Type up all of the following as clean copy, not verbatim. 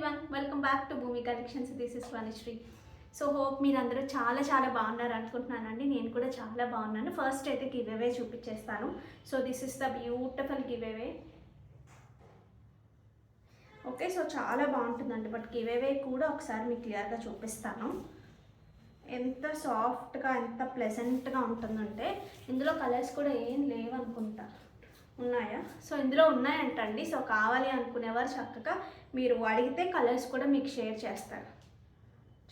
Everyone, welcome back to భూమి collections. This is Vanisri. So hope మీరందరూ చాలా బాగున్నారు అనుకుంటున్నానండి. నేను కూడా చాలా బాగున్నాను. ఫస్ట్ అయితే గివ్ అవే చూపించేస్తాను. So this is the beautiful give away. Okay, so చాలా బాగుంటుందండి. బట్ గివ్ అవే కూడా ఒకసారి మీకు క్లియర్గా చూపిస్తాను. ఎంత సాఫ్ట్గా ఎంత ప్లెజెంట్గా ఉంటుందంటే ఇందులో కలర్స్ కూడా ఏం లేవనుకుంటా, ఉన్నాయా? సో ఇందులో ఉన్నాయంటండి. సో కావాలి అనుకునేవారు చక్కగా మీరు అడిగితే కలర్స్ కూడా మీకు షేర్ చేస్తారు.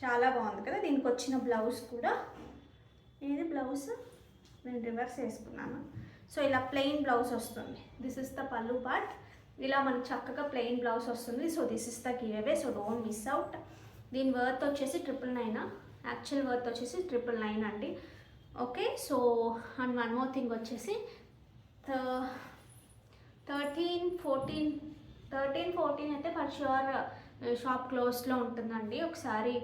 చాలా బాగుంది కదా. దీనికి వచ్చిన బ్లౌజ్ కూడా, ఏది బ్లౌజ్ నేను రివర్స్ వేసుకున్నాను. సో ఇలా ప్లెయిన్ బ్లౌజ్ వస్తుంది. దిస్ ఇస్ ద పల్లు పార్ట్. ఇలా మనకు చక్కగా ప్లెయిన్ బ్లౌజ్ వస్తుంది. So this is the give away. So don't miss out. దీని వర్త్ వచ్చేసి 999. యాక్చువల్ వర్త్ వచ్చేసి 999 అండి. Okay, so and one more thing వచ్చేసి 13-14 అయితే ఫర్ ష్యూర్ షాప్ క్లోజ్లో ఉంటుందండి. ఒకసారి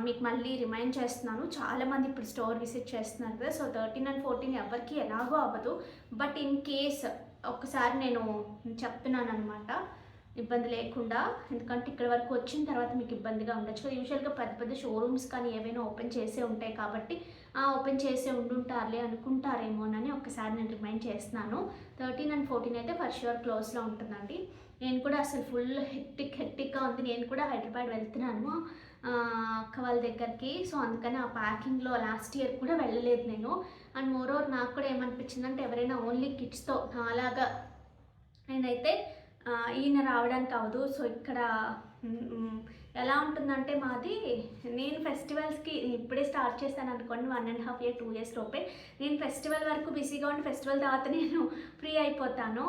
మీకు మళ్ళీ రిమైండ్ చేస్తున్నాను. చాలామంది ఇప్పుడు స్టోర్ విజిట్ చేస్తున్నారు కదా. సో 13 and 14 ఎవరికి ఎలాగో అవ్వదు. బట్ ఇన్ కేస్ ఒక్కసారి నేను చెప్తున్నాను అనమాట, ఇబ్బంది లేకుండా. ఎందుకంటే ఇక్కడ వరకు వచ్చిన తర్వాత మీకు ఇబ్బందిగా ఉండొచ్చు కదా. యూజువల్గా పెద్ద షోరూమ్స్ కానీ ఏవైనా ఓపెన్ చేసే ఉంటాయి కాబట్టి ఓపెన్ చేసే ఉండుంటారులే అనుకుంటారేమోనని ఒక్కసారి నేను రిమైండ్ చేస్తున్నాను. 13 and 14 అయితే ఫర్ ష్యూర్ క్లోజ్లో ఉంటుందండి. నేను కూడా అసలు ఫుల్ హెక్టిక్గా ఉంది. నేను కూడా హైదరాబాద్ వెళ్తున్నాను అక్క వాళ్ళ దగ్గరికి. సో అందుకని ఆ ప్యాకింగ్లో లాస్ట్ ఇయర్ కూడా వెళ్ళలేదు నేను. అండ్ మోరోవర్ నాకు కూడా ఏమనిపించిందంటే ఎవరైనా ఓన్లీ కిడ్స్తో అలాగా నేనైతే ఈయన రావడానికి అవ్వదు. సో ఇక్కడ ఎలా ఉంటుందంటే మాది, నేను ఫెస్టివల్స్కి ఇప్పుడే స్టార్ట్ చేశాను అనుకోండి, 1.5 year 2 years లోపే. నేను ఫెస్టివల్ వరకు బిజీగా ఉండి ఫెస్టివల్ తర్వాత నేను ఫ్రీ అయిపోతాను.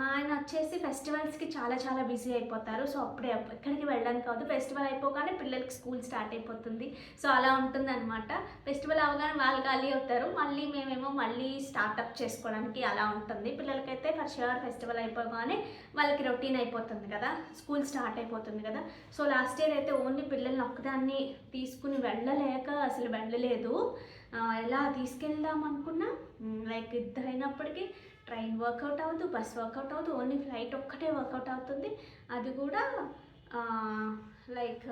ఆయన వచ్చేసి ఫెస్టివల్స్కి చాలా బిజీ అయిపోతారు. సో అప్పుడే ఎక్కడికి వెళ్ళడానికి కాదు. ఫెస్టివల్ అయిపోగానే పిల్లలకి స్కూల్ స్టార్ట్ అయిపోతుంది. సో అలా ఉంటుందన్నమాట. ఫెస్టివల్ అవగానే వాళ్ళు ఖాళీ అవుతారు, మళ్ళీ మేమేమో మళ్ళీ స్టార్ట్అప్ చేసుకోవడానికి అలా ఉంటుంది. పిల్లలకైతే ఫర్ ష్యూర్ ఫెస్టివల్ అయిపోగానే వాళ్ళకి రొటీన్ అయిపోతుంది కదా, స్కూల్ స్టార్ట్ అయిపోతుంది కదా. సో లాస్ట్ ఇయర్ అయితే ఓన్లీ పిల్లల్ని ఒక్కదాన్ని తీసుకుని వెళ్ళలేక అసలు వెళ్ళలేదు. ఎలా తీసుకెళ్దాం అనుకున్నా, లైక్ ఇద్దరైనప్పటికీ ట్రైన్ వర్కౌట్ అవ్వదు, బస్ వర్కౌట్ అవ్వదు, ఓన్లీ ఫ్లైట్ ఒక్కటే వర్కౌట్ అవుతుంది. అది కూడా లైక్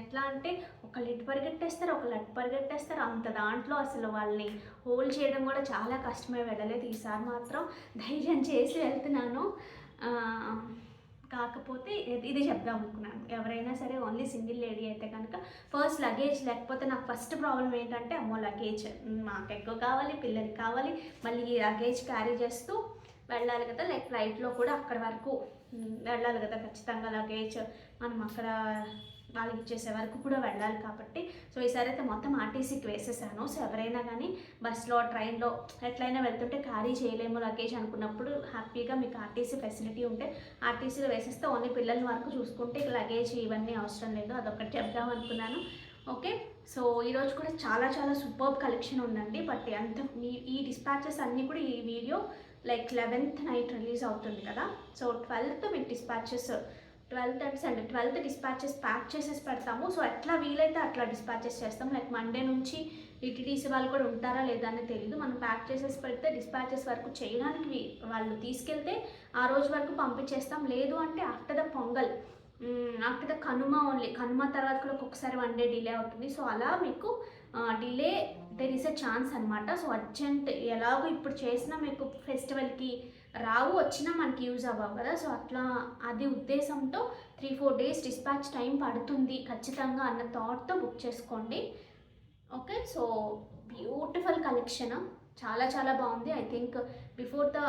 ఎట్లా అంటే ఒకళ్ళు ఇటు పరిగెట్టేస్తారు, ఒకళ్ళు అటు పరిగెట్టేస్తారు. అంత దాంట్లో అసలు వాళ్ళని హోల్డ్ చేయడం కూడా చాలా కష్టమే. వెళ్ళలేదు. ఈసారి మాత్రం ధైర్యం చేసి వెళ్తున్నాను. కాకపోతే ఇది చెప్దాం అనుకున్నాను, ఎవరైనా సరే ఓన్లీ సింగిల్ లేడీ అయితే కనుక ఫస్ట్ లగేజ్. లేకపోతే నాకు ఫస్ట్ ప్రాబ్లం ఏంటంటే, అమ్మో లగేజ్ మాకు ఎక్కువ కావాలి, పిల్లలకి కావాలి, మళ్ళీ లగేజ్ క్యారీ చేస్తూ వెళ్ళాలి కదా. లైక్ ఫ్లైట్లో కూడా అక్కడ వరకు వెళ్ళాలి కదా ఖచ్చితంగా. లగేజ్ మనం అక్కడ వాళ్ళకి ఇచ్చేసే వరకు కూడా వెళ్ళాలి కాబట్టి. సో ఈసారి అయితే మొత్తం ఆర్టీసీకి వేసేసాను. సో ఎవరైనా కానీ బస్లో ట్రైన్లో ఎట్లయినా వెళ్తుంటే క్యారీ చేయలేము లగేజ్ అనుకున్నప్పుడు హ్యాపీగా మీకు ఆర్టీసీ ఫెసిలిటీ ఉంటే ఆర్టీసీలో వేసేస్తే ఓన్లీ పిల్లల వరకు చూసుకుంటే లగేజ్ ఇవన్నీ అవసరం లేదు. అదొకటి చెప్దాం అనుకున్నాను. ఓకే, సో ఈరోజు కూడా చాలా సూపర్బ్ కలెక్షన్ ఉందండి. బట్ అంత ఈ డిస్పాచెస్ అన్నీ కూడా ఈ video like 11th night release అవుతుంది కదా. సో 12th మీకు డిస్పాచెస్, 12th అంటే సండే, 12th డిస్పాచెస్ ప్యాక్ చేసేసి పెడతాము. సో ఎట్లా వీలైతే అట్లా డిస్పాచెస్ చేస్తాం. లైక్ మండే నుంచి టీటీడీసీ వాళ్ళు కూడా ఉంటారా లేదా అని తెలియదు. మనం ప్యాక్ చేసేసి పెడితే డిస్పాచెస్ వరకు చేయడానికి వాళ్ళు తీసుకెళ్తే ఆ రోజు వరకు పంపించేస్తాం. లేదు అంటే after the pongal, after the Kanuma, only Kanuma తర్వాత కూడా ఒక్కొక్కసారి 1 day డిలే అవుతుంది. సో అలా మీకు delay there is a chance అనమాట. సో అర్జెంట్ ఎలాగో ఇప్పుడు చేసినా మీకు ఫెస్టివల్కి రావు, వచ్చినా మనకి యూజ్ అవ్వవు కదా. సో అట్లా అది ఉద్దేశంతో 3-4 days డిస్పాచ్ టైం పడుతుంది ఖచ్చితంగా అన్న థాట్తో బుక్ చేసుకోండి. ఓకే, సో బ్యూటిఫుల్ కలెక్షన్, చాలా బాగుంది. I think before the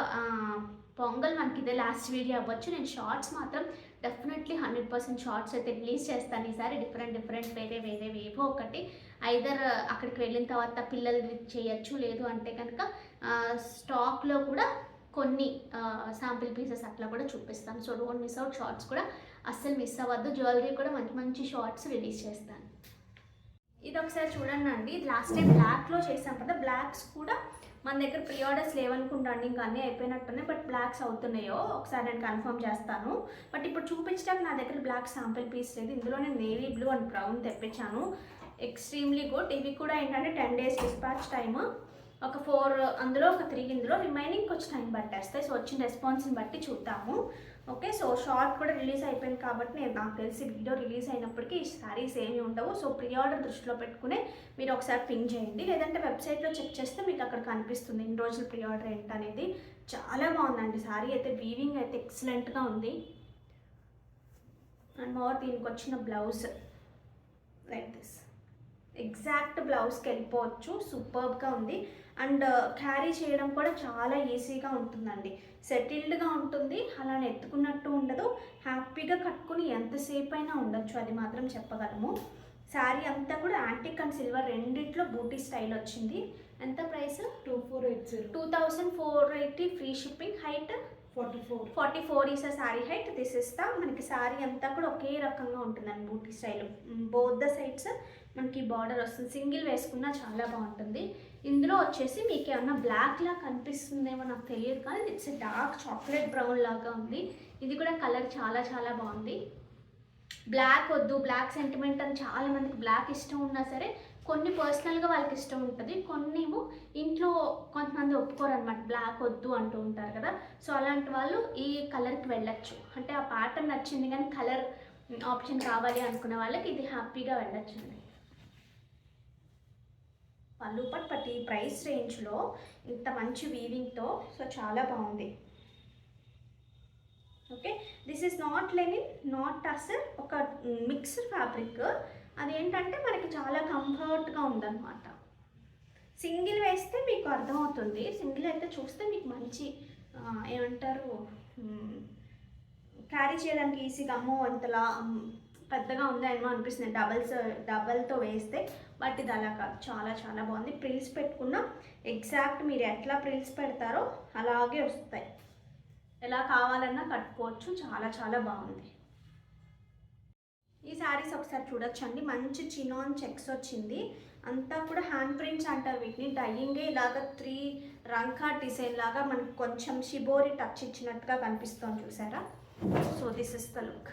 pongal మనకి ఇదే లాస్ట్ వీడియో అవ్వచ్చు. నేను షార్ట్స్ మాత్రం డెఫినెట్లీ 100% షార్ట్స్ అయితే రిలీజ్ చేస్తాను ఈసారి. డిఫరెంట్ వేరేవేవో ఒకటి ఐదర్ అక్కడికి వెళ్ళిన తర్వాత పిల్లలు చేయొచ్చు, లేదు అంటే కనుక స్టాక్లో కూడా కొన్ని శాంపిల్ పీసెస్ అట్లా కూడా చూపిస్తాను. So don't miss out. Shorts కూడా అస్సలు మిస్ అవ్వద్దు. జ్యువెలరీ కూడా మంచి షార్ట్స్ రిలీజ్ చేస్తాను. ఇది ఒకసారి చూడండి అండి. ఇది లాస్ట్ టైం బ్లాక్లో చేసాం కదా. బ్లాక్స్ కూడా మన దగ్గర ప్రీ ఆర్డర్స్ లేవనుకుంటాండి, ఇంకా అన్నీ అయిపోయినట్టున్నాయి. బట్ బ్లాక్స్ అవుతున్నాయో ఒకసారి నేను కన్ఫర్మ్ చేస్తాను. బట్ ఇప్పుడు చూపించడానికి నా దగ్గర బ్లాక్ శాంపిల్ పీస్ లేదు. ఇందులో నేను నేవీ బ్లూ అండ్ బ్రౌన్ తెప్పించాను. Extremely good. ఇవి కూడా ఏంటంటే 10 days డిస్పాచ్ టైమ్. ఒక 4 అందులో, ఒక 3 ఇందులో, రిమైనింగ్ కొంచెం టైం పట్టేస్తాయి. సో వచ్చిన రెస్పాన్స్ని బట్టి చూద్దాము. ఓకే, సో షార్ట్ కూడా రిలీజ్ అయిపోయింది కాబట్టి నాకు తెలిసి వీడియో రిలీజ్ అయినప్పటికీ ఈ శారీస్ ఏమీ ఉండవు. సో ప్రీ ఆర్డర్ దృష్టిలో పెట్టుకునే మీరు ఒకసారి పింక్ చేయండి, లేదంటే వెబ్సైట్లో చెక్ చేస్తే మీకు అక్కడ కనిపిస్తుంది ఇన్ని రోజులు ప్రీ ఆర్డర్ ఏంటనేది. చాలా బాగుందండి శారీ అయితే, వీవింగ్ అయితే ఎక్సలెంట్గా ఉంది. అండ్ మోర్ దీనికి వచ్చిన బ్లౌజ్ లైక్ దిస్, ఎగ్జాక్ట్ బ్లౌజ్కి వెళ్ళిపోవచ్చు, సూపర్బ్గా ఉంది. అండ్ క్యారీ చేయడం కూడా చాలా ఈజీగా ఉంటుందండి, సెటిల్డ్గా ఉంటుంది, అలానే ఎత్తుకున్నట్టు ఉండదు, హ్యాపీగా కట్టుకుని ఎంతసేపు అయినా ఉండొచ్చు, అది మాత్రం చెప్పగలము. శారీ అంతా కూడా యాంటిక్ అండ్ సిల్వర్ రెండిట్లో బూటీ స్టైల్ వచ్చింది. ఎంత price? 2480 free shipping. Height 44 is a sari height. This ఇస్తా మనకి శారీ అంతా కూడా ఒకే రకంగా ఉంటుందండి, బూటీ స్టైల్. బోత్ ద సైడ్స్ మనకి బార్డర్ వస్తుంది, సింగిల్ వేసుకున్నా చాలా బాగుంటుంది. ఇందులో వచ్చేసి మీకు ఏమన్నా బ్లాక్ లా కనిపిస్తుందేమో నాకు తెలియదు, కానీ ఇట్స్ డార్క్ చాక్లెట్ బ్రౌన్ లాగా ఉంది. ఇది కూడా కలర్ చాలా చాలా బాగుంది. బ్లాక్ వద్దు, బ్లాక్ సెంటిమెంట్ అని చాలా మందికి బ్లాక్ ఇష్టం ఉన్నా సరే, కొన్ని పర్సనల్గా వాళ్ళకి ఇష్టం ఉంటుంది, కొన్ని ఏమో ఇంట్లో కొంతమంది ఒప్పుకోరు అనమాట, బ్లాక్ వద్దు అంటూ ఉంటారు కదా. సో అలాంటి వాళ్ళు ఈ కలర్కి వెళ్ళచ్చు, అంటే ఆ ప్యాటర్న్ నచ్చింది కానీ కలర్ ఆప్షన్ కావాలి అనుకునే వాళ్ళకి ఇది హ్యాపీగా వెళ్ళచ్చు అండి. పళ్ళు పట్టు ఈ ప్రైస్ రేంజ్లో ఇంత మంచి వీవింగ్తో సో చాలా బాగుంది. Okay, this is not linen, not tussar, ఒక మిక్స్డ్ ఫ్యాబ్రిక్. అదేంటంటే మనకి చాలా కంఫర్ట్గా ఉందన్నమాట. సింగిల్ వేస్తే మీకు అర్థమవుతుంది, సింగిల్ అయితే చూస్తే మీకు మంచి ఏమంటారు క్యారీ చేయడానికి ఈజీగా, అమ్మో అంతలా పెద్దగా ఉందేమో అనిపిస్తుంది డబల్తో వేస్తే, బట్ ఇది అలా కాదు, చాలా చాలా బాగుంది. ప్రిల్స్ పెట్టుకున్నా ఎగ్జాక్ట్ మీరు ఎట్లా ప్రిల్స్ పెడతారో అలాగే వస్తాయి, ఎలా కావాలన్నా కట్టుకోవచ్చు, చాలా చాలా బాగుంది. ఈ శారీస్ ఒకసారి చూడొచ్చండి, మంచి చినాన్ చెక్స్ వచ్చింది, అంతా కూడా హ్యాండ్ ప్రింట్స్ అంటారు వీటిని. డైయింగే ఇలాగ 3 రంకా డిజైన్ లాగా మనకు కొంచెం షిబోరి టచ్ ఇచ్చినట్టుగా కనిపిస్తుంది, చూసారా? So this is the look.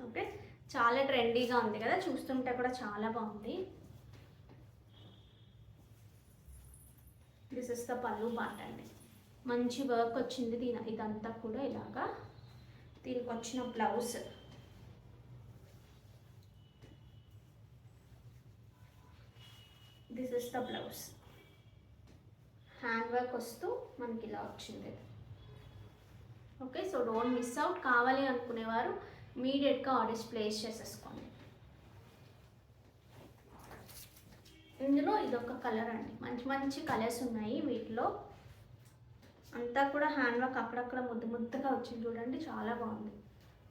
Okay, చాలా ట్రెండీగా ఉంది కదా, చూస్తుంటే కూడా చాలా బాగుంది. దిస్ ఇస్ ద పళ్ళు పార్ట్ అండి, మంచి వర్క్ వచ్చింది ఇదంతా కూడా ఇలాగా. దీనికి వచ్చిన blouse this is the blouse, hand work వస్తూ మనకి ఇలా వచ్చింది. Okay, so don't miss out, కావాలి అనుకునేవారు ఇమీడియట్గా ఆర్డర్స్ ప్లేస్ చేసేసుకోండి. ఇందులో ఇదొక కలర్ అండి, మంచి మంచి కలర్స్ ఉన్నాయి వీటిలో. అంతా కూడా హ్యాండ్ వర్క్ అక్కడక్కడ ముద్దుగా వచ్చింది చూడండి, చాలా బాగుంది.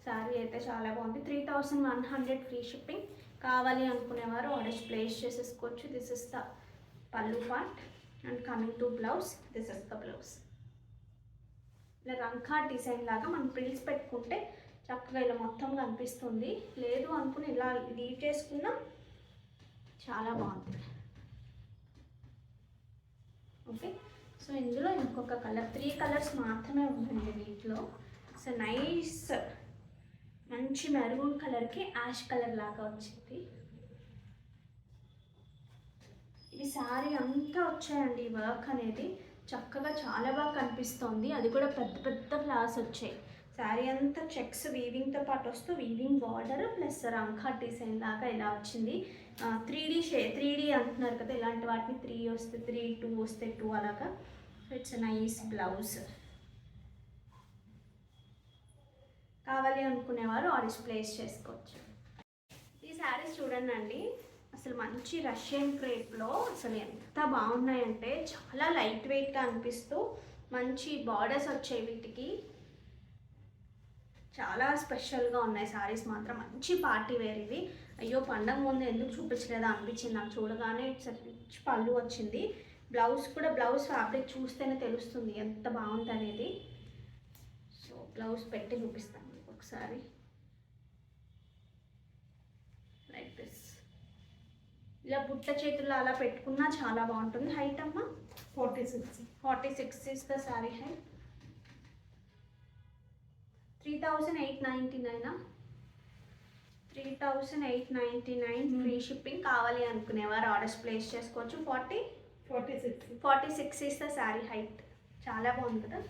శారీ అయితే చాలా బాగుంది. 3100 ఫ్రీ షిప్పింగ్. కావాలి అనుకునేవారు ఆర్డర్స్ ప్లేస్ చేసేసుకోవచ్చు. దిస్ ఇస్ ద పళ్ళు part and coming to blouse, this is the blouse. ఇలా రంకా డిజైన్ లాగా మనం ప్రిల్స్ పెట్టుకుంటే చక్కగా ఇలా మొత్తం కనిపిస్తుంది, లేదు అనుకుని ఇలా లీవ్ చేసుకున్నా చాలా బాగుంది. ఓకే, సో ఇందులో ఇంకొక కలర్, 3 కలర్స్ మాత్రమే ఉన్నాయండి వీటిలో. సో నైస్ మంచి మెరూన్ కలర్కి యాష్ కలర్ లాగా వచ్చింది. ఈ శారీ అంతా వచ్చాయండి, ఈ వర్క్ అనేది చక్కగా చాలా బాగా కనిపిస్తోంది, అది కూడా పెద్ద పెద్ద ఫ్లవర్స్ వచ్చాయి. శారీ అంతా చెక్స్ వీవింగ్తో పాటు వస్తూ వీవింగ్ బార్డర్ ప్లస్ రంకా డిజైన్ లాగా ఇలా వచ్చింది. 3D అంటున్నారు కదా, ఇలాంటి వాటిని 3 వస్తే 3, 2 వస్తే 2 అలాగా. It's nice blouse. కావాలి అనుకునేవారు ఆర్డర్స్ ప్లేస్ చేసుకోవచ్చు. ఈ శారీస్ చూడండి అండి, అసలు మంచి రష్యన్ క్రేప్లో అసలు ఎంత బాగున్నాయంటే చాలా లైట్ వెయిట్గా అనిపిస్తూ మంచి బార్డర్స్ వచ్చాయి వీటికి, చాలా స్పెషల్గా ఉన్నాయి శారీస్ మాత్రం. మంచి పార్టీ వేర్ ఇవి. అయ్యో పండగ ముందు ఎందుకు చూపించలేదా అనిపించింది నాకు చూడగానే. ఇట్స్ పళ్ళు వచ్చింది, బ్లౌజ్ కూడా, బ్లౌజ్ ఫ్యాబ్రిక్ చూస్తేనే తెలుస్తుంది ఎంత బాగుంది అనేది. సో బ్లౌజ్ పెట్టి చూపిస్తాను ఒకసారి, లైక్ దిస్. ఇలా బుట్ట చేతుల్లో అలా పెట్టుకున్నా చాలా బాగుంటుంది. హైట్ అమ్మా 46 is the sari height. 3899 3899 free shipping. కావాలి అనుకునేవారు ఆర్డర్స్ ప్లేస్ చేసుకోవచ్చు. 46 ఇస్ ద శారీ హైట్. చాలా బాగుంది కదా,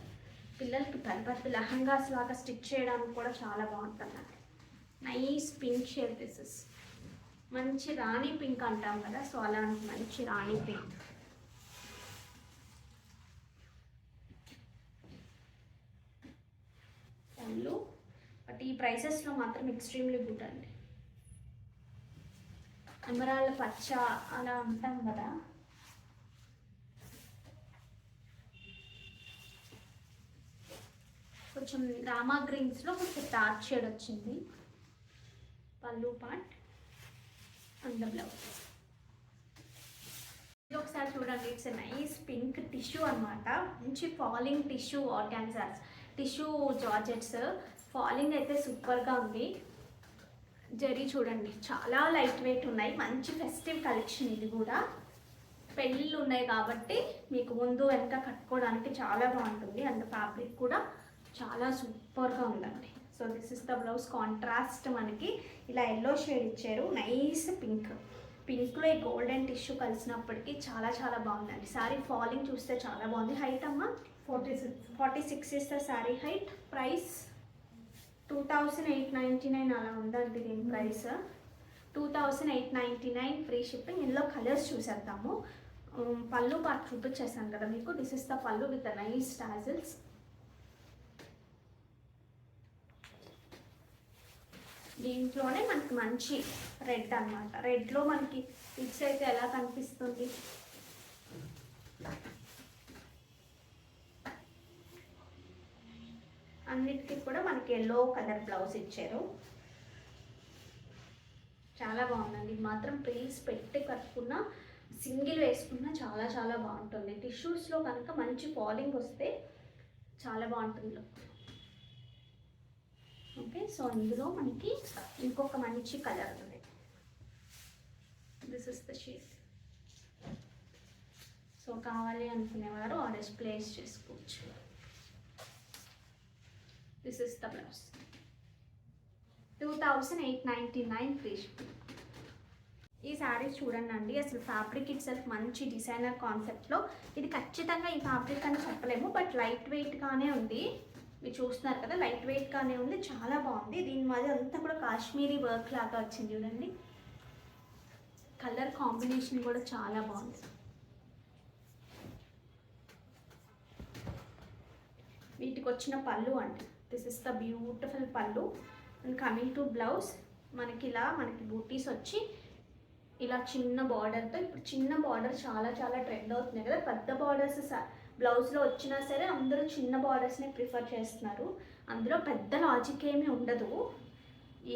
పిల్లలకి పెద్ద పెద్ద లెహంగాస్ లాగా స్టిచ్ చేయడానికి కూడా చాలా బాగుంటుంది. Nice pink shade. This is మంచి రాణి పింక్ అంటాం కదా, సో అలాంటి మంచి రాణి పింక్. పళ్ళు బట్ ఈ ప్రైసెస్లో మాత్రం ఎక్స్ట్రీమ్లీ గుడ్ అండి. ఎమరాల్డ్ పచ్చ అలా అంటాం కదా, కొంచెం రామా గ్రీన్స్లో కొంచెం డార్క్ షేడ్ వచ్చింది. పళ్ళు పార్ట్ అండ్ బ్లౌజ్. ఇది ఒకసారి చూడండి, ఇట్స్ నైస్ పింక్ టిష్యూ అనమాట. మంచి falling tissue organzas, tissue georgettes. Falling అయితే సూపర్గా ఉంది. జరీ చూడండి చాలా లైట్ వెయిట్ ఉన్నాయి. మంచి ఫెస్టివ్ కలెక్షన్ ఇది కూడా. పెళ్ళిళ్ళు ఉన్నాయి కాబట్టి మీకు ముందు వెనక కట్టుకోవడానికి చాలా బాగుంటుంది. అండ్ ఫ్యాబ్రిక్ కూడా చాలా సూపర్గా ఉందండి. So this is the blouse. Contrast మనకి ఇలా ఎల్లో షేడ్ ఇచ్చారు. నైస్ పింక్, పింక్లో ఈ గోల్డెన్ టిష్యూ కలిసినప్పటికీ చాలా చాలా బాగుందండి. శారీ ఫాలింగ్ చూస్తే చాలా బాగుంది. హైట్ అమ్మ 46 is the sari height. Price 2899 అలా ఉందండి దీని ప్రైస్. 2899 free shipping. ఇందులో కలర్స్ చూసేద్దాము. పళ్ళు పార్ట్ చూపించేసాను కదా మీకు. దిస్ ఇస్ ద పళ్ళు విత్ ద నైస్ టాజిల్స్. దీంట్లోనే మనకి మంచి రెడ్ అనమాట. రెడ్లో మనకి పిక్స్ అయితే ఎలా కనిపిస్తుంది, అన్నిటికీ కూడా మనకి ఎల్లో కలర్ బ్లౌజ్ ఇచ్చారు. చాలా బాగుందండి. ఇది మాత్రం ప్లీజ్ పెట్టి కట్టుకున్న, సింగిల్ వేసుకున్న చాలా చాలా బాగుంటుంది. టిష్యూస్లో కనుక మంచి ఫాలింగ్ వస్తే చాలా బాగుంటుంది. ఓకే, సో ఇందులో మనకి ఇంకొక మంచి కలర్ ఉంది. This is the shade. So కావాలి అనుకునేవారు ఆర్డర్స్ ప్లేస్ చేసుకోవచ్చు. This is the blouse. 2899 free shipping. ఈ శారీస్ చూడండి అండి, అసలు ఫ్యాబ్రిక్ ఇట్ సెల్ఫ్ మంచి డిజైనర్ కాన్సెప్ట్లో. ఇది ఖచ్చితంగా ఈ ఫ్యాబ్రిక్ అని చెప్పలేము, బట్ లైట్ వెయిట్గానే ఉంది. మీరు చూస్తున్నారు కదా, లైట్ వెయిట్గానే ఉంది. చాలా బాగుంది. దీని మధ్య అంతా కూడా కాశ్మీరీ వర్క్ లాగా వచ్చింది చూడండి. కలర్ కాంబినేషన్ కూడా చాలా బాగుంది. వీటికి వచ్చిన పళ్ళు అండి. దిస్ ఇస్ ద బ్యూటిఫుల్ పళ్ళు. అండ్ కమింగ్ టు బ్లౌజ్, మనకి బూటీస్ వచ్చి ఇలా చిన్న బార్డర్తో. ఇప్పుడు చిన్న బార్డర్ చాలా చాలా ట్రెండ్ అవుతున్నాయి కదా. పెద్ద బార్డర్స్ బ్లౌజ్లో వచ్చినా సరే అందరూ చిన్న బార్డర్స్ని ప్రిఫర్ చేస్తున్నారు. అందులో పెద్ద లాజిక్ ఏమీ ఉండదు.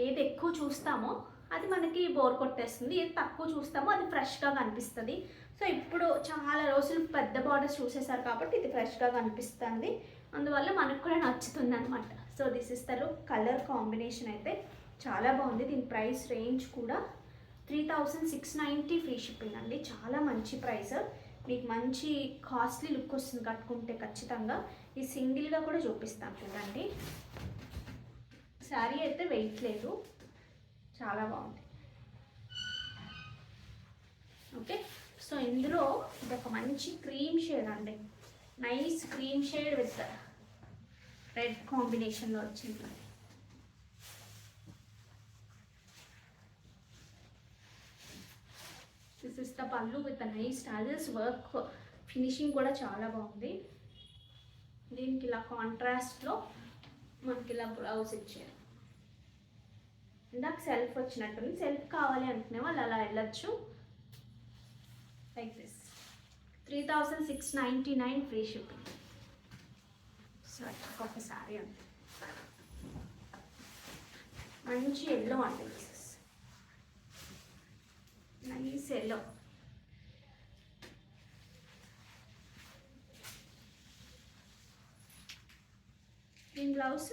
ఏది ఎక్కువ చూస్తామో అది మనకి బోర్ కొట్టేస్తుంది, ఏది తక్కువ చూస్తామో అది ఫ్రెష్గా కనిపిస్తుంది. సో ఇప్పుడు చాలా రోజులు పెద్ద బార్డర్స్ చూసేసారు కాబట్టి ఇది ఫ్రెష్గా కనిపిస్తుంది. అందువల్ల మనకు కూడా నచ్చుతుంది అనమాట. So this is the look. Colour combination అయితే చాలా బాగుంది. దీని ప్రైస్ రేంజ్ కూడా 3690 ఫ్రీ షిప్పింగ్ అండి. చాలా మంచి ప్రైస్. మీకు మంచి కాస్ట్లీ లుక్ వస్తుంది కట్టుకుంటే ఖచ్చితంగా. ఈ సింగిల్గా కూడా చూపిస్తాను చూడండి. శారీ అయితే వెయిట్ లేదు, చాలా బాగుంది. ఓకే, సో ఇందులో ఇదొక మంచి క్రీమ్ షేడ్ అండి. Nice cream shade with red కాంబినేషన్లో వచ్చింది. దిస్ ఇస్ ద పళ్ళు with nice tassels. Work finishing కూడా చాలా బాగుంది. దీనికి ఇలా కాంట్రాస్ట్లో మనకి ఇలా బ్లౌజ్ ఇచ్చారు. ఇందాక సెల్ఫ్ వచ్చినట్టుంది. సెల్ఫ్ కావాలి అనుకునే వాళ్ళు అలా వెళ్ళచ్చు. Like this. 3699 free shipping. So ఒక శారీ ఉంది, మంచి ఎల్లో అండి. Nice yellow. దీని బ్లౌజ్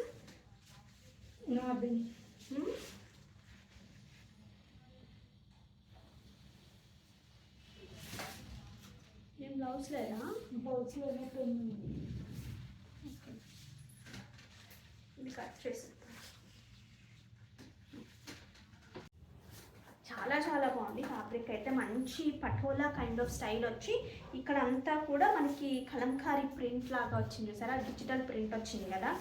ఏం బ్లౌజ్ లేదా? బ్లౌజ్ లేనట్టు ఇది కట్ చేసి. చాలా చాలా బాగుంది. ఫ్యాబ్రిక్ అయితే మంచి పటోలా కైండ్ ఆఫ్ స్టైల్ వచ్చి ఇక్కడ అంతా కూడా మనకి కలంకారీ ప్రింట్ లాగా వచ్చింది చూసారా, డిజిటల్ ప్రింట్ వచ్చింది కదా.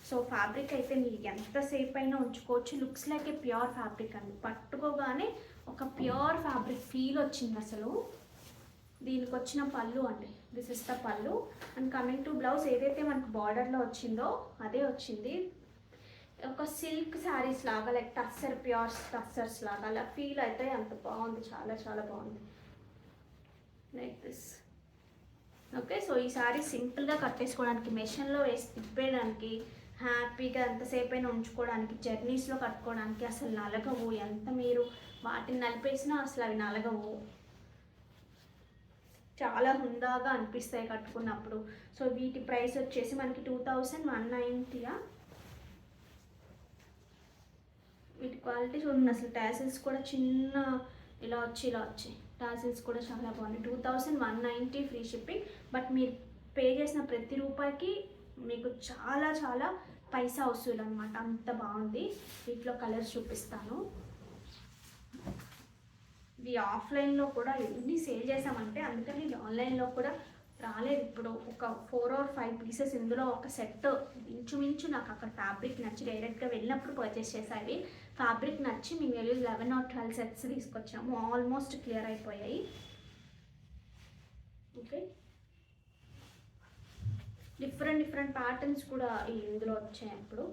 సో ఫ్యాబ్రిక్ అయితే మీరు ఎంతసేపు అయినా ఉంచుకోవచ్చు. లుక్స్ లైక్ ఏ ప్యూర్ ఫ్యాబ్రిక్ అండి. పట్టుకోగానే ఒక ప్యూర్ ఫ్యాబ్రిక్ ఫీల్ వచ్చింది అసలు. దీనికి వచ్చిన పళ్ళు అండి, దిస్ ఇస్ ద పళ్ళు. అండ్ కమింగ్ టు బ్లౌజ్ ఏదైతే మనకు బార్డర్లో వచ్చిందో అదే వచ్చింది. ఒక సిల్క్ శారీస్ లాగా లైక్ టస్సర్, ప్యూర్ టస్సర్స్ లాగా అలా ఫీల్ అయితే అంత బాగుంది, చాలా చాలా బాగుంది లైక్ దిస్. ఓకే, సో ఈ శారీ సింపుల్గా కట్టేసుకోవడానికి, మెషిన్లో వేసి తిప్పేయడానికి, హ్యాపీగా ఎంతసేపు అయినా ఉంచుకోవడానికి, జర్నీస్లో కట్టుకోవడానికి అసలు నలగవు. ఎంత మీరు వాటిని నలిపేసినా అసలు అవి నలగవు, చాలా హుందాగా అనిపిస్తాయి కట్టుకున్నప్పుడు. సో వీటి ప్రైస్ వచ్చేసి మనకి 2190. వీటి క్వాలిటీ చూడండి, అసలు టాసిల్స్ కూడా చిన్న ఇలా వచ్చాయి. టాసిల్స్ కూడా చాలా బాగున్నాయి. 2190 ఫ్రీ షిప్పింగ్. బట్ మీరు పే చేసిన ప్రతి రూపాయికి మీకు చాలా చాలా పైసా వసూలు అనమాట, అంత బాగుంది. వీటిలో కలర్స్ చూపిస్తాను. ఇది ఆఫ్లైన్లో కూడా ఎన్ని సేల్ చేసామంటే అందుకని ఇది ఆన్లైన్లో కూడా రాలేదు. ఇప్పుడు ఒక 4 or 5 పీసెస్ ఇందులో ఒక సెట్ ఇంచుమించు నాకు అక్కడ ఫ్యాబ్రిక్ నచ్చి డైరెక్ట్గా వెళ్ళినప్పుడు పర్చేస్ చేసాయి. ఫ్యాబ్రిక్ నచ్చి మేము వెళ్ళి 11 or 12 సెట్స్ తీసుకొచ్చాము. ఆల్మోస్ట్ క్లియర్ అయిపోయాయి. ఓకే, డిఫరెంట్ ప్యాటర్న్స్ కూడా ఇందులో వచ్చాయి అప్పుడు.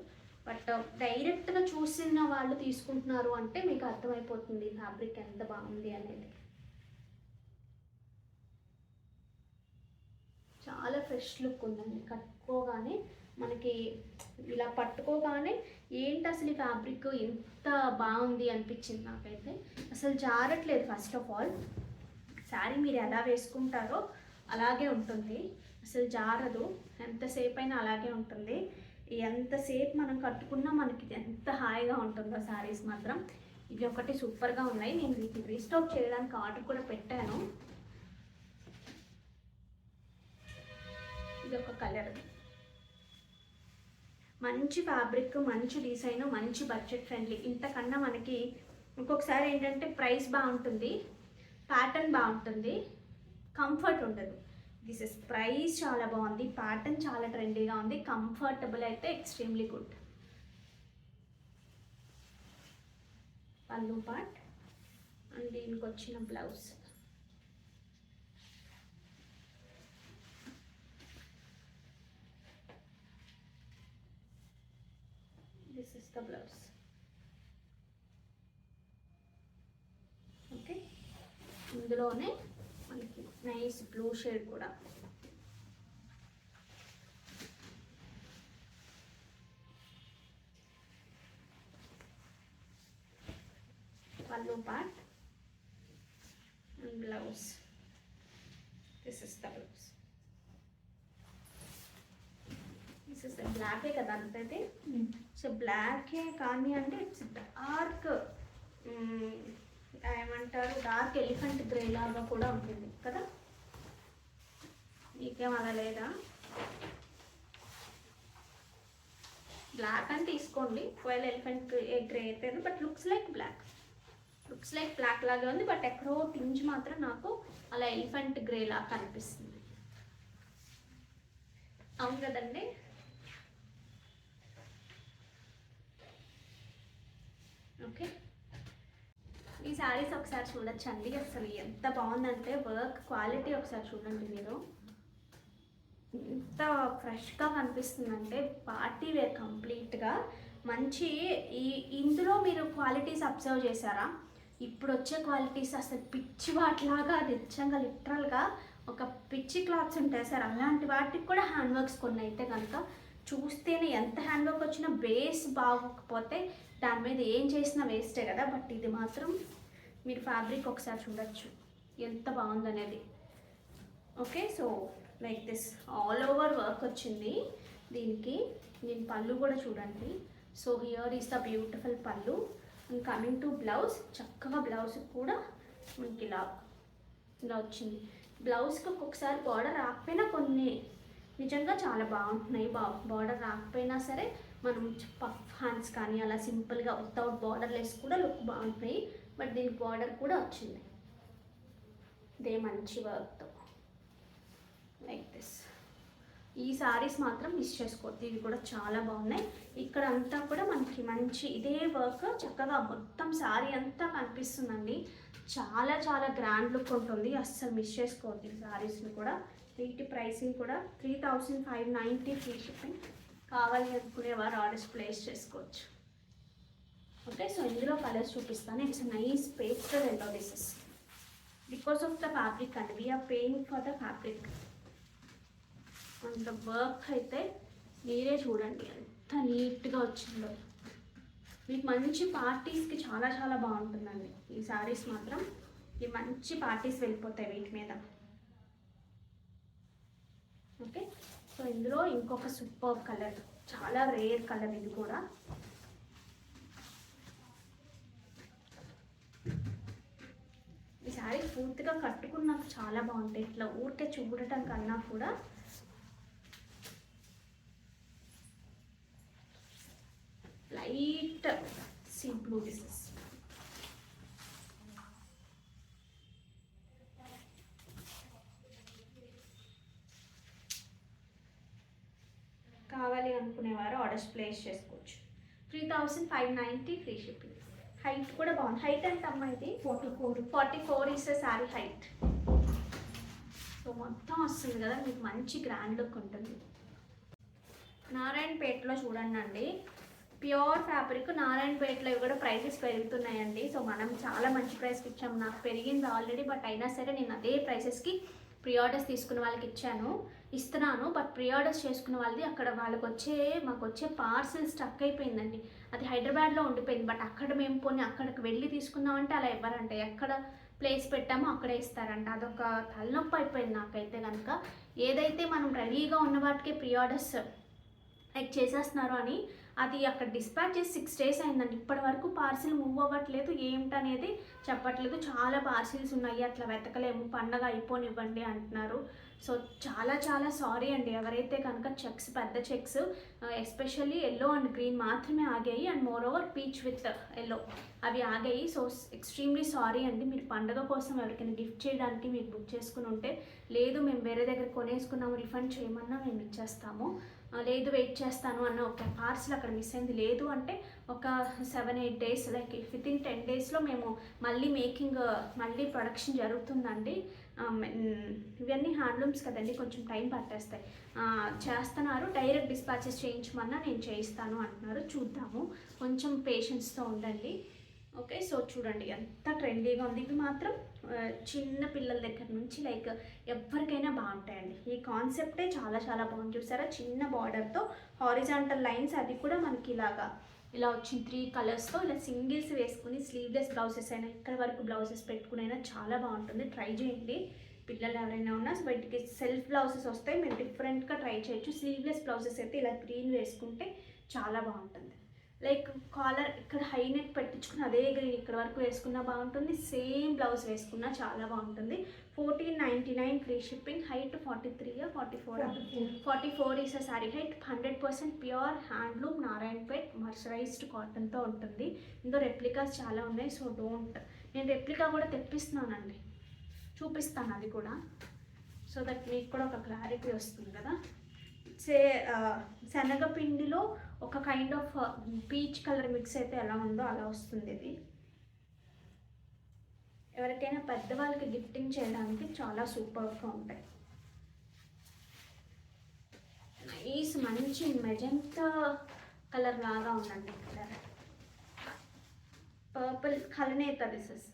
బట్ డైరెక్ట్గా చూసిన వాళ్ళు తీసుకుంటున్నారు అంటే మీకు అర్థమైపోతుంది ఫ్యాబ్రిక్ ఎంత బాగుంది అనేది. చాలా ఫ్రెష్ లుక్ ఉందండి. కట్టుకోగానే మనకి ఇలా పట్టుకోగానే ఏంటి అసలు ఈ ఫ్యాబ్రిక్ ఎంత బాగుంది అనిపించింది నాకైతే. అసలు జారట్లేదు. ఫస్ట్ ఆఫ్ ఆల్ శారీ మీరు ఎలా వేసుకుంటారో అలాగే ఉంటుంది, అసలు జారదు. ఎంతసేపు అయినా అలాగే ఉంటుంది. ఎంతసేపు మనం కట్టుకున్నా మనకి ఎంత హాయిగా ఉంటుందో శారీస్ మాత్రం. ఇవి ఒకటి సూపర్గా ఉన్నాయి. నేను వీటిని రీస్టాక్ చేయడానికి ఆర్డర్ కూడా పెట్టాను. ఇది ఒక కలర్, మంచి ఫ్యాబ్రిక్, మంచి డిజైన్, మంచి బడ్జెట్ ఫ్రెండ్లీ. ఇంతకన్నా మనకి ఇంకొకసారి ఏంటంటే ప్రైస్ బాగుంటుంది, ప్యాటర్న్ బాగుంటుంది, కంఫర్ట్ ఉండదు. దిస్ ఇస్ ప్రైస్ చాలా బాగుంది, ప్యాటర్న్ చాలా ట్రెండీగా ఉంది, కంఫర్టబుల్ అయితే ఎక్స్ట్రీమ్లీ గుడ్. పళ్ళు పార్ట్ అండ్ దీనికి వచ్చిన blouse. This is the blouse. Okay, ఇందులోనే మనకి నైస్ బ్లూ షేడ్ కూడా. పళ్ళు part and blouse. This is the blouse. This is బ్లాకే కదా అంతైతే. సో బ్లాకే కానీ అంటే ఇట్స్ డార్క్, ఏమంటారు, డార్క్ ఎలిఫెంట్ గ్రే లాగా కూడా ఉంటుంది కదా. నీకేం అలా లేదా? బ్లాక్ అని తీసుకోండి ఒకవేళ ఎలిఫెంట్ గ్రే అయితే. బట్ లుక్స్ లైక్ బ్లాక్ లాగే ఉంది. బట్ ఎక్కడో టింజ్ మాత్రం నాకు అలా ఎలిఫెంట్ గ్రే లాగా కనిపిస్తుంది. అవును కదండి. ఓకే, ఈ శారీస్ ఒకసారి చూడొచ్చండి. అసలు ఎంత బాగుందంటే వర్క్ క్వాలిటీ ఒకసారి చూడండి మీరు. ఎంత ఫ్రెష్గా కనిపిస్తుందంటే పార్టీ వేర్ కంప్లీట్గా మంచి. ఇందులో మీరు క్వాలిటీస్ అబ్జర్వ్ చేశారా? ఇప్పుడు వచ్చే క్వాలిటీస్ అసలు పిచ్చి వాటిలాగా నిజంగా లిటరల్గా ఒక పిచ్చి క్లాత్స్ ఉంటాయి సార్, అలాంటి వాటికి కూడా హ్యాండ్ వర్క్స్ కొన్ని అయితే కనుక చూస్తేనే ఎంత హ్యాండ్ వర్క్ వచ్చినా బేస్ బాగోకపోతే దాని మీద ఏం చేసినా వేస్టే కదా. బట్ ఇది మాత్రం మీరు ఫ్యాబ్రిక్ ఒకసారి చూడొచ్చు ఎంత బాగుందనేది. Okay, so like this all over work వచ్చింది దీనికి. దీని పళ్ళు కూడా చూడండి. So here is the beautiful పళ్ళు. అండ్ కమింగ్ టు బ్లౌజ్, చక్కగా బ్లౌజ్ కూడా మనకి ఇలా వచ్చింది. బ్లౌజ్కి ఒక్కొక్కసారి బార్డర్ రాకపోయినా కొన్ని నిజంగా చాలా బాగుంటున్నాయి. బార్డర్ రాకపోయినా సరే మనం పఫ్ హ్యాండ్స్ కానీ అలా సింపుల్గా వితౌట్ బార్డర్లెస్ కూడా లుక్ బాగుంటున్నాయి. బట్ దీనికి బార్డర్ కూడా వచ్చింది. ఇదే మంచి వర్క్తో లైక్ దిస్. ఈ సారీస్ మాత్రం మిస్ చేసుకోవద్దు, ఇవి కూడా చాలా బాగున్నాయి. ఇక్కడ అంతా కూడా మనకి మంచి ఇదే వర్క్ చక్కగా మొత్తం సారీ అంతా కనిపిస్తుందండి. చాలా చాలా గ్రాండ్ లుక్ ఉంటుంది, అస్సలు మిస్ చేసుకోవద్దు ఈ సారీస్ని కూడా. వీటి ప్రైసింగ్ కూడా 3590 ఫ్రీ షిప్పింగ్. కావాలి అనుకునేవారు ఆర్డర్స్ ప్లేస్ చేసుకోవచ్చు. ఓకే, సో ఇందులో కలర్స్ చూపిస్తాను. It's nice pastel yellow this. Because of the fabric అండి, we're paying for the fabric. And work అయితే మీరే చూడండి ఎంత నీట్గా వచ్చిందో. మీకు మంచి పార్టీస్కి చాలా చాలా బాగుంటుందండి ఈ శారీస్ మాత్రం. ఇవి మంచి పార్టీస్ వెళ్ళిపోతాయి వీటి మీద. ఓకే, సో ఇందులో ఇంకొక సూపర్ కలర్, చాలా రేర్ కలర్ ఇది కూడా. ఈ శారీ పూర్తిగా కట్టుకున్నాక చాలా బాగుంటాయి. ఇట్లా ఊరికే చూడటం కన్నా కూడా లైట్ సీ బ్లూ డిసెస్. కావాలి అనుకునేవారు ఆర్డర్స్ ప్లేస్ చేసుకోవచ్చు. 3590 ఫ్రీ షిప్పింగ్. హైట్ కూడా బాగుంది. హైట్ ఎంత అమ్మా ఇది? 44 ఇస్ శారీ హైట్. సో మొత్తం వస్తుంది కదా, మీకు మంచి గ్రాండ్ లుక్ ఉంటుంది. నారాయణపేటలో చూడండి అండి, ప్యూర్ ఫ్యాబ్రిక్. నారాయణపేటలో ఇవి కూడా ప్రైసెస్ పెరుగుతున్నాయండి. సో మనం చాలా మంచి ప్రైస్కి ఇచ్చాము. నాకు పెరిగింది ఆల్రెడీ, బట్ అయినా సరే నేను అదే ప్రైసెస్కి ప్రీ ఆర్డర్స్ తీసుకున్న వాళ్ళకి ఇస్తున్నాను. బట్ ప్రీ ఆర్డర్స్ చేసుకున్న వాళ్ళది అక్కడ మాకు వచ్చే పార్సిల్ స్టక్ అయిపోయిందండి. అది హైదరాబాద్లో ఉండిపోయింది. బట్ అక్కడ మేము అక్కడికి వెళ్ళి తీసుకుందామంటే అలా ఇవ్వరంట. ఎక్కడ ప్లేస్ పెట్టామో అక్కడే ఇస్తారంట. అదొక తలనొప్పి అయిపోయింది నాకైతే కనుక. ఏదైతే మనం రెడీగా ఉన్న వాటికే ప్రీ ఆర్డర్స్ లైక్ చేసేస్తున్నారు అని, అది అక్కడ డిస్పాచ్ చేసి 6 days అయిందండి. ఇప్పటి వరకు పార్సిల్ మూవ్ అవ్వట్లేదు, ఏమిటనేది చెప్పట్లేదు. చాలా పార్సిల్స్ ఉన్నాయి, అట్లా వెతకలేము, పండగ అయిపోనివ్వండి అంటున్నారు. సో చాలా చాలా సారీ అండి. ఎవరైతే కనుక చెక్స్, పెద్ద checks especially yellow and green మాత్రమే ఆగాయి, and moreover peach with yellow అవి ఆగాయి. సో ఎక్స్ట్రీమ్లీ సారీ అండి. మీరు పండుగ కోసం ఎవరికైనా గిఫ్ట్ చేయడానికి మీరు బుక్ చేసుకుని ఉంటే, లేదు మేము వేరే దగ్గర కొనేసుకున్నాము రిఫండ్ చేయమన్నా మేము ఇచ్చేస్తాము, లేదు వెయిట్ చేస్తాను అన్న ఒక పార్సిల్ అక్కడ మిస్ అయింది, లేదు అంటే ఒక 7-8 days లైక్ వితిన్ 10 daysలో మేము మళ్ళీ ప్రొడక్షన్ జరుగుతుందండి. ఇవన్నీ హ్యాండ్లూమ్స్ కదండి, కొంచెం టైం పట్టేస్తాయి. చేస్తున్నారు, డైరెక్ట్ డిస్పాచెస్ చేయించమన్నా నేను చేయిస్తాను అంటున్నారు. చూద్దాము, కొంచెం పేషెన్స్తో ఉండండి. ఓకే, సో చూడండి ఎంత ట్రెండీగా ఉంది. ఇవి మాత్రం చిన్న పిల్లల దగ్గర నుంచి లైక్ ఎవరికైనా బాగుంటాయండి. ఈ కాన్సెప్టే చాలా చాలా బాగుంది. చూసారా, చిన్న బార్డర్తో హారిజాంటల్ లైన్స్, అది కూడా మనకి ఇలా వచ్చింది 3 colorsతో. ఇలా సింగిల్స్ వేసుకుని స్లీవ్లెస్ బ్లౌజెస్ అయినా, ఇక్కడ వరకు బ్లౌజెస్ పెట్టుకునైనా చాలా బాగుంటుంది. ట్రై చేయండి, పిల్లలు ఎవరైనా ఉన్నా. సో వీటికి సెల్ఫ్ బ్లౌజెస్ వస్తాయి, మీరు డిఫరెంట్గా ట్రై చేయొచ్చు. స్లీవ్లెస్ బ్లౌజెస్ అయితే ఇలా గ్రీన్ వేసుకుంటే చాలా బాగుంటుంది. లైక్ కాలర్ ఇక్కడ హై నెక్ పెట్టించుకుని అదే గ్రీన్ ఇక్కడ వరకు వేసుకున్నా బాగుంటుంది. సేమ్ బ్లౌజ్ వేసుకున్నా చాలా బాగుంటుంది. 1499 free shipping. Height 44 is a sari height. 100% pure handloom Narayanpet mercerised కాటన్తో ఉంటుంది. ఇందులో రెప్లికాస్ చాలా ఉన్నాయి. సో నేను రెప్లికా కూడా తెప్పిస్తున్నానండి, చూపిస్తాను అది కూడా, సో దట్ మీకు కూడా ఒక క్లారిటీ వస్తుంది కదా. శనగపిండిలో ఒక kind of peach colour mix అయితే ఎలా ఉందో అలా వస్తుంది ఇది. ఎవరికైనా పెద్దవాళ్ళకి గిఫ్టింగ్ చేయడానికి చాలా సూపర్గా ఉంటాయి. నైస్ మంచి మెజెంటా కలర్ లాగా ఉందండి. కలర్ పర్పుల్ కలనేత. This is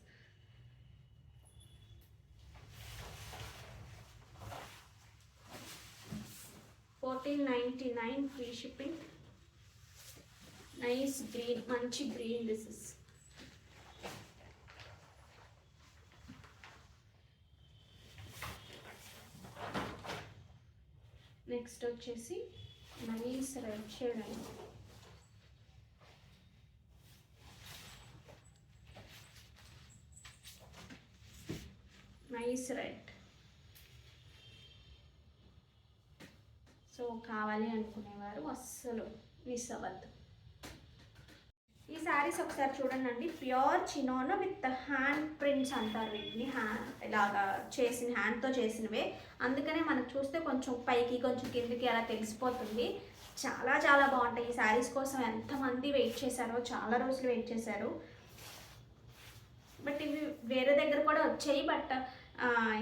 1499 free shipping. Nice green, మంచి గ్రీన్. దిస్ ఇస్ నెక్స్ట్ వచ్చేసి నైస్ రెడ్ షేడ్ అండి. Nice red. సో కావాలి అనుకునేవారు అస్సలు మిస్ అవ్వద్దు. ఈ శారీస్ ఒకసారి చూడండి, pure chinon with hand prints అంటారు వీటిని, ఇలాగా చేసిన హ్యాండ్తో చేసినవే. అందుకనే మనకు చూస్తే కొంచెం పైకి కొంచెం కిందికి అలా తెలిసిపోతుంది. చాలా చాలా బాగుంటాయి. ఈ శారీస్ కోసం ఎంతమంది వెయిట్ చేశారో, చాలా రోజులు వెయిట్ చేశారు. బట్ ఇవి వేరే దగ్గర కూడా వచ్చాయి, బట్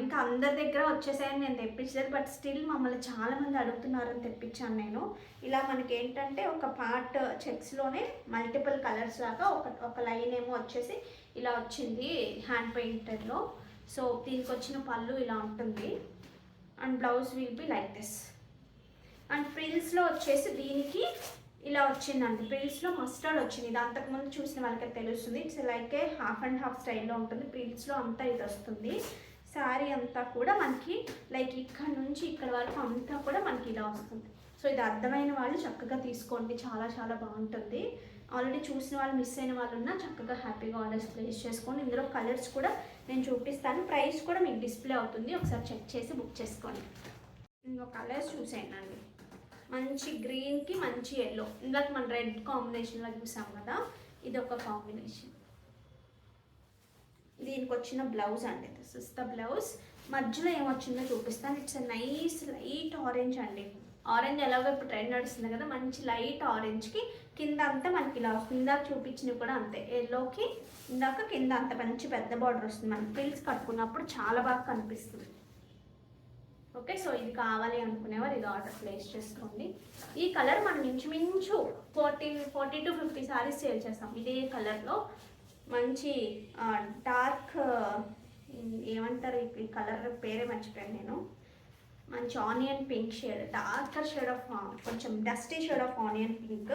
ఇంకా అందరి దగ్గర వచ్చేసాయని నేను తెప్పించలేదు. బట్ స్టిల్ మమ్మల్ని చాలామంది అడుగుతున్నారని తెప్పించాను నేను. ఇలా మనకి ఏంటంటే ఒక పార్ట్ చెక్స్లోనే మల్టిపుల్ కలర్స్ లాగా ఒక లైన్ ఏమో వచ్చేసి ఇలా వచ్చింది హ్యాండ్ పెయింటెడ్లో. సో దీనికి వచ్చిన పళ్ళు ఇలా ఉంటుంది and blouse will be like this. And ఫ్రిల్స్లో వచ్చేసి దీనికి ఇలా వచ్చిందండి. ప్రిల్స్లో మస్టర్డ్ వచ్చింది. ఇది అంతకుముందు చూసిన వాళ్ళకి తెలుస్తుంది. It's like A half and half స్టైల్లో ఉంటుంది. ప్రిల్స్లో అంతా ఇది వస్తుంది. శారీ అంతా కూడా మనకి లైక్ ఇక్కడ నుంచి ఇక్కడ వరకు అంతా కూడా మనకి ఇలా వస్తుంది. సో ఇది అర్థమైన వాళ్ళు చక్కగా తీసుకోండి, చాలా చాలా బాగుంటుంది. ఆల్రెడీ చూసిన వాళ్ళు మిస్ అయిన వాళ్ళు ఉన్నా చక్కగా హ్యాపీగా ఆర్డర్స్ ప్లేస్ చేసుకోండి. ఇందులో కలర్స్ కూడా నేను చూపిస్తాను, ప్రైస్ కూడా మీకు డిస్ప్లే అవుతుంది, ఒకసారి చెక్ చేసి బుక్ చేసుకోండి. ఇంకో కలర్స్ చూసేయండి, మంచి గ్రీన్కి మంచి ఎల్లో. ఇందాక మనం రెడ్ కాంబినేషన్లో చూసాం కదా, ఇది ఒక కాంబినేషన్. దీనికి వచ్చిన బ్లౌజ్ అండి, దిస్ ఇస్ ద బ్లౌజ్. మధ్యలో ఏమొచ్చిందో చూపిస్తాను. It's a nice light orange అండి. ఆరెంజ్ ఎలాగో ఇప్పుడు ట్రెండ్ నడుస్తుంది కదా, మంచి లైట్ ఆరెంజ్కి కింద అంతా మనకి ఇలా వస్తుంది. ఇందాక చూపించినవి కూడా అంతే, ఎల్లోకి ఇందాక కింద అంత మంచి పెద్ద బార్డర్ వస్తుంది. మనకి ఫ్రిల్స్ కట్టుకున్నప్పుడు చాలా బాగా కనిపిస్తుంది. ఓకే, సో ఇది కావాలి అనుకునేవారు ఇది ఆర్డర్ ప్లేస్ చేసుకోండి. ఈ కలర్ మనం ఇంచుమించు 40 to 50 సారీస్ సేల్ చేస్తాం ఇదే కలర్లో. మంచి డార్క్ ఏమంటారు ఈ కలర్ పేరే మర్చిపోయాను నేను. మంచి onion pink shade, darker shade of కొంచెం dusty shade of onion pink,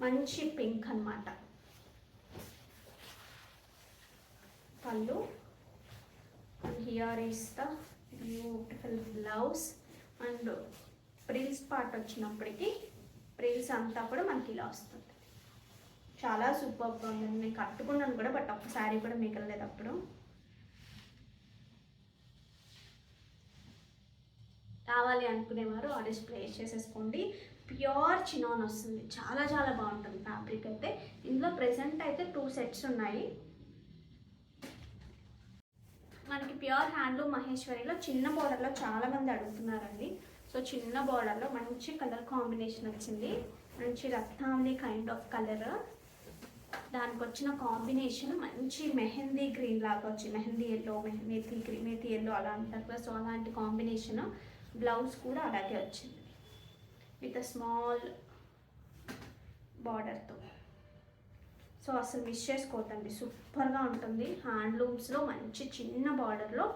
మంచి పింక్ అనమాట. పళ్ళు and here is the beautiful blouse. And frills part వచ్చినప్పటికీ ప్రిల్స్ అంతా కూడా మనకి ఇలా వస్తుంది. చాలా సూపర్గా ఉంది. నేను కట్టుకున్నాను కూడా, బట్ ఒక్క శారీ కూడా మిగలలేదు అప్పుడు. కావాలి అనుకునేవారు ఆర్డర్స్ ప్లేస్ చేసేసుకోండి. ప్యూర్ చినాన్ వస్తుంది, చాలా చాలా బాగుంటుంది ఫ్యాబ్రిక్ అయితే. ఇందులో ప్రెజెంట్ అయితే 2 సెట్స్ ఉన్నాయి. మనకి ప్యూర్ హ్యాండ్లూమ్ మహేశ్వరిలో చిన్న బార్డర్లో చాలామంది అడుగుతున్నారండి. సో చిన్న బార్డర్లో మంచి కలర్ కాంబినేషన్ వచ్చింది, మంచి రత్నావళి కైండ్ ఆఫ్ కలర్. దానికి వచ్చిన కాంబినేషన్ మంచి మెహందీ గ్రీన్ లాగా వచ్చింది, mehndi yellow, mehndi green, mehndi yellow అలా అంటారు కదా. సో అలాంటి కాంబినేషన్. బ్లౌజ్ కూడా అలాగే వచ్చింది విత్ స్మాల్ బార్డర్తో. సో అసలు మిస్ చేసుకోవద్దండి, సూపర్గా ఉంటుంది. హ్యాండ్లూమ్స్లో మంచి చిన్న బార్డర్లో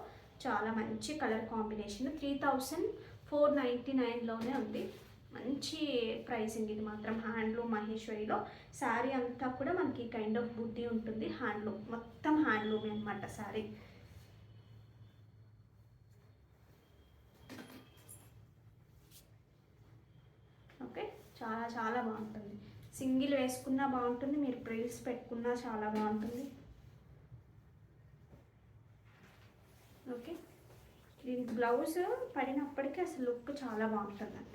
చాలా మంచి కలర్ కాంబినేషన్. 3499లోనే ఉంది. మంచి ప్రైసింగ్ ఇది మాత్రం. హ్యాండ్లూమ్ మహేశ్వరిలో శారీ అంతా కూడా మనకి కైండ్ ఆఫ్ బుట్టి ఉంటుంది. హ్యాండ్లూమ్ మొత్తం హ్యాండ్లూమే అనమాట శారీ. ఓకే, చాలా చాలా బాగుంటుంది. సింగిల్ వేసుకున్నా బాగుంటుంది, మీరు ప్రిల్స్ పెట్టుకున్నా చాలా బాగుంటుంది. ఓకే, దీనికి బ్లౌజ్ పడినప్పటికీ అసలు లుక్ చాలా బాగుంటుందండి.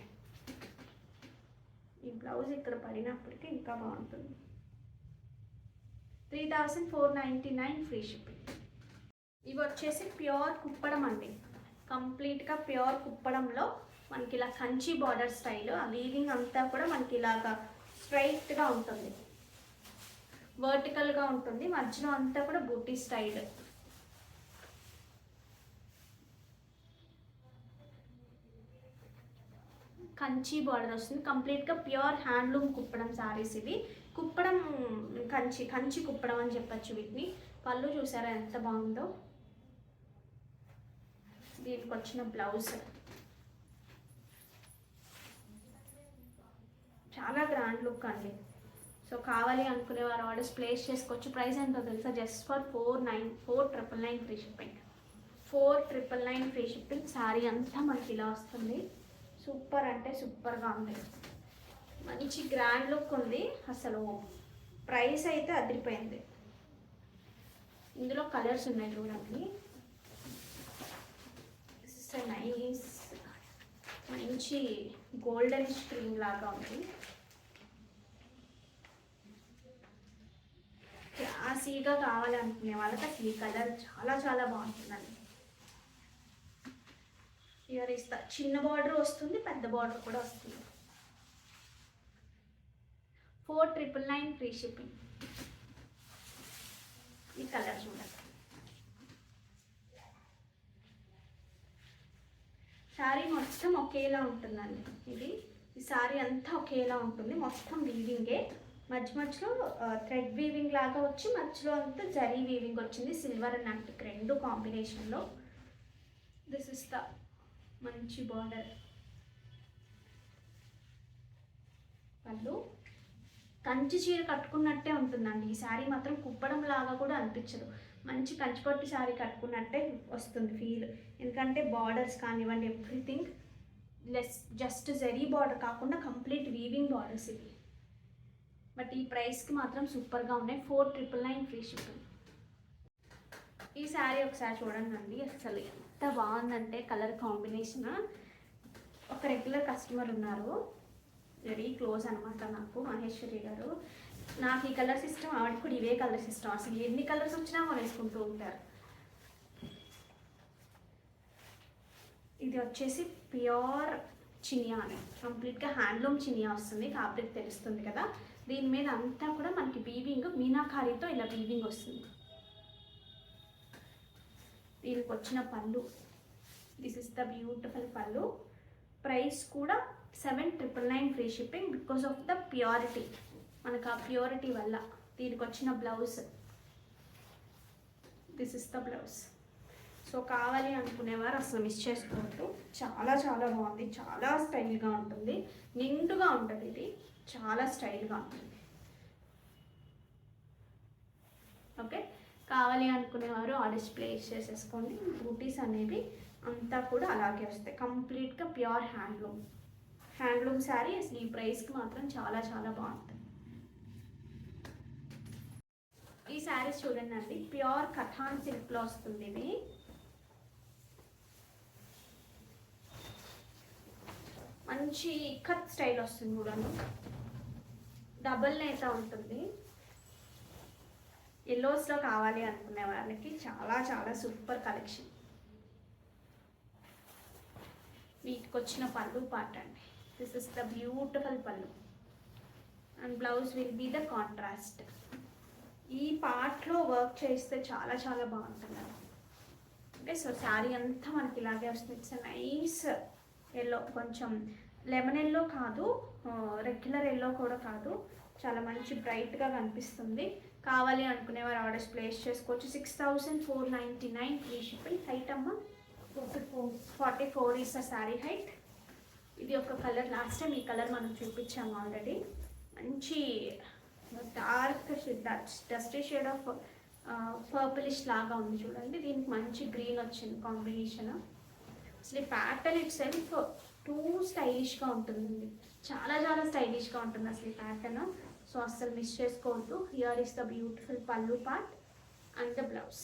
ఈ బ్లౌజ్ ఇక్కడ పడినప్పటికీ ఇంకా బాగుంటుంది. 3499 ఫ్రీ షిప్పింగ్. ఇవి వచ్చేసి ప్యూర్ కుప్పడం అండి, కంప్లీట్గా ప్యూర్ కుప్పడంలో మనకి ఇలా కంచి బార్డర్ స్టైల్. ఆ వీవింగ్ అంతా కూడా మనకి ఇలాగా స్ట్రైట్గా ఉంటుంది, వర్టికల్గా ఉంటుంది. మధ్యలో అంతా కూడా బూటీ స్టైల్. కంచి బార్డర్ వస్తుంది. కంప్లీట్గా ప్యూర్ హ్యాండ్లూమ్ కుప్పడం శారీస్ ఇవి. కుప్పడం కంచి కుప్పడం అని చెప్పచ్చు వీటిని. పళ్ళు చూసారా ఎంత బాగుందో. దీనికి వచ్చిన బ్లౌజ్ చాలా గ్రాండ్ లుక్ అండి. సో కావాలి అనుకునే వారు ఆర్డర్స్ ప్లేస్ చేసుకోవచ్చు. ప్రైస్ ఎంతో తెలుసా, just for 499 free shipping. 499 free shipping. Sari అంతా మనకి ఇలా వస్తుంది. సూపర్ అంటే సూపర్గా ఉంది, మంచి గ్రాండ్ లుక్ ఉంది. అసలు ప్రైస్ అయితే అదిరిపోయింది. ఇందులో కలర్స్ ఉన్నాయి చూడండి. నైస్ మంచి గోల్డెన్ స్క్రీన్ లాగా ఉంది. క్లాసీగా కావాలనుకునే వాళ్ళకి అసలు ఈ కలర్ చాలా చాలా బాగుంటుందండి. ఇయర్ ఇస్తా, చిన్న బార్డర్ వస్తుంది, పెద్ద బార్డర్ కూడా వస్తుంది. 4,999 ఫ్రీ షిప్పింగ్. ఈ కలర్ చూడండి. శారీ మొత్తం ఒకేలా ఉంటుందండి. ఈ శారీ అంతా ఒకేలా ఉంటుంది, మొత్తం వీవింగే. మధ్యలో థ్రెడ్ వీవింగ్ లాగా వచ్చి మధ్యలో అంతా జరీ వీవింగ్ వచ్చింది, సిల్వర్ అండ్ యాంటిక్ రెండు కాంబినేషన్లో. దిస్ ఇస్ ద మంచి బార్డర్. పళ్ళు కంచి చీర కట్టుకున్నట్టే ఉంటుందండి. ఈ శారీ మాత్రం కుప్పడం లాగా కూడా అనిపించదు, మంచి కంచిపట్టు శారీ కట్టుకున్నట్టే వస్తుంది ఫీల్. ఎందుకంటే బార్డర్స్ కానివ్వండి, ఎవ్రీథింగ్ జస్ట్ జరీ బార్డర్ కాకుండా కంప్లీట్ వీవింగ్ బార్డర్స్ ఇవి. బట్ ఈ ప్రైస్కి మాత్రం సూపర్గా ఉన్నాయి. 4,999 ఫ్రీ షిప్పింగ్. ఈ శారీ ఒకసారి చూడండి అండి, అసలు ఎంత బాగుందంటే కలర్ కాంబినేషన్. ఒక రెగ్యులర్ కస్టమర్ ఉన్నారు, వెరీ క్లోజ్ అనమాట నాకు, మహేశ్వరి గారు. నాకు ఈ కలర్స్ ఇష్టం, ఆవిడ కూడా ఇవే కలర్స్ ఇష్టం. అసలు ఎన్ని కలర్స్ వచ్చినా మనం వేసుకుంటూ ఉంటారు. ఇది వచ్చేసి ప్యూర్ చినియా అని, కంప్లీట్గా హ్యాండ్లూమ్ చినియా వస్తుంది, ఫ్యాబ్రిక్ తెలుస్తుంది కదా. దీని మీద అంతా కూడా మనకి వీవింగ్, మీనాకారీతో ఇలా వీవింగ్ వస్తుంది. దీనికి వచ్చిన పళ్ళు, దిస్ ఇస్ ద బ్యూటిఫుల్ పళ్ళు. ప్రైస్ కూడా 7,999 free shipping because of the purity. మనకు ఆ ప్యూరిటీ వల్ల. దీనికి వచ్చిన blouse, this is the blouse. So కావాలి అనుకునేవారు అసలు మిస్ చేసుకోవద్దు, చాలా చాలా బాగుంది, చాలా స్టైల్గా ఉంటుంది, నిండుగా ఉంటుంది. ఇది చాలా స్టైల్గా ఉంటుంది. ఓకే, కావాలి అనుకునేవారు ఆర్డర్స్ ప్లేస్ చేసేసుకోండి. బూటీస్ అనేవి అంతా కూడా అలాగే వస్తాయి, కంప్లీట్గా ప్యూర్ హ్యాండ్లూమ్ శారీ. అసలు ఈ ప్రైస్కి మాత్రం చాలా చాలా బాగుంటుంది. ఈ శారీస్ చూడండి అండి, ప్యూర్ కథాన్ సిల్క్లో వస్తుంది. ఇది మంచి కట్ స్టైల్ వస్తుంది చూడండి, డబల్ నేత ఉంటుంది. ఎల్లోస్లో కావాలి అనుకునే వాళ్ళకి చాలా చాలా సూపర్ కలెక్షన్. వీటికి వచ్చిన పళ్ళు పార్ట్ అండి, దిస్ ఇస్ ద బ్యూటిఫుల్ పళ్ళు and blouse will be the contrast. ఈ పార్ట్లో వర్క్ చేస్తే చాలా చాలా బాగుంటుంది. ఓకే, సో శారీ అంతా మనకి ఇలాగే వస్తుంది. ఇట్స్ నైస్ ఎల్లో, కొంచెం లెమన్ ఎల్లో కాదు, రెగ్యులర్ ఎల్లో కూడా కాదు, చాలా మంచి బ్రైట్గా కనిపిస్తుంది. కావాలి అనుకునేవారు ఆర్డర్స్ ప్లేస్ చేసుకోవచ్చు. 6,499 ఫ్రీ షిప్పింగ్. హైట్ అమ్మ 44 ఈస్ ద శారీ హైట్. ఇది ఒక కలర్, లాస్ట్ టైం ఈ కలర్ మనం చూపించాము ఆల్రెడీ. మంచి dark dusty shade of purplish లాగా ఉంది చూడండి. దీనికి మంచి గ్రీన్ వచ్చింది కాంబినేషన్. అసలు ఈ ప్యాటర్న్ ఇట్ సెల్ఫ్ టూ స్టైలిష్గా ఉంటుందండి, చాలా చాలా స్టైలిష్గా ఉంటుంది అసలు ఈ ప్యాటర్న్. సో అస్సలు మిస్ చేసుకోవద్దు. హియర్ ఇస్ ద బ్యూటిఫుల్ పల్లు పార్ట్ అండ్ ద బ్లౌజ్.